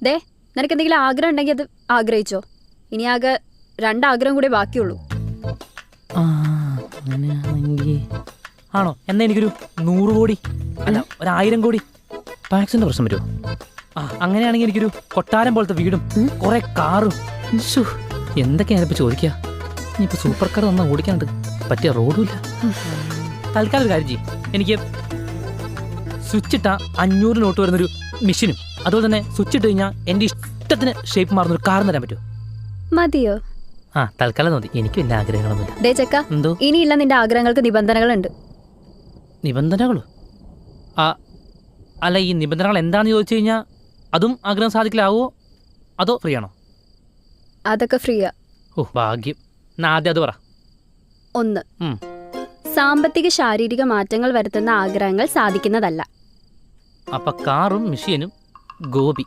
ദേ നിനക്ക് എന്തെങ്കിലും ആഗ്രഹം ഉണ്ടെങ്കിൽ അത് ആഗ്രഹിച്ചോ. ഇനി ആകെ 2 ആഗ്രഹം കൂടെ ബാക്കിയുള്ളൂ. ആണോ? എന്നാ എനിക്കൊരു 100 കോടി അല്ല 1000 കോടി. ടാക്സിന്റെ പ്രശ്നം വരുമോ? അങ്ങനെയാണെങ്കിൽ എനിക്കൊരു കൊട്ടാരം പോലത്തെ വീടും കുറെ കാറും. എന്തൊക്കെയാണ് ഇപ്പൊ ചോദിക്കുക? ഇനിയിപ്പോ സൂപ്പർ കാർ തന്നാ ഓടിക്കാനുണ്ട്, പറ്റിയ റോഡും ഇല്ല. തൽക്കാലം ഒരു കാര്യം ചെയ്യും, എനിക്ക് സ്വിച്ച് ഇട്ട 500 നോട്ട് വരുന്നൊരു മെഷീനും അതുപോലെ തന്നെ സ്വിച്ച് ഇട്ട് കഴിഞ്ഞാൽ എന്റെ ഇഷ്ടത്തിന് ഷേപ്പ് മാറുന്ന ഒരു കാറും തരാൻ പറ്റുമോ? മതിയോ? തൽക്കാലം മതി, എനിക്ക് വലിയ ആഗ്രഹങ്ങളൊന്നുമില്ല. ദേ ചെക്ക, എന്തോ ഇനിയുള്ള നിന്റെ ആഗ്രഹങ്ങൾക്ക് നിബന്ധനകളുണ്ട്. നിബന്ധനകളോ? അല്ല, ഈ നിബന്ധനകൾ എന്താണെന്ന് ചോദിച്ചു കഴിഞ്ഞാൽ അതും ആഗ്രഹം സാധിക്കലാവോ അതോ ഫ്രീ ആണോ? അതൊക്കെ ഫ്രീയാ. ഭാഗ്യം. ആദ്യം അത് പറ. 1. സാമ്പത്തിക ശാരീരിക മാറ്റങ്ങൾ വരുത്തുന്ന ആഗ്രഹങ്ങൾ സാധിക്കുന്നതല്ല. അപ്പൊ കാറും മെഷീനും ഗോപി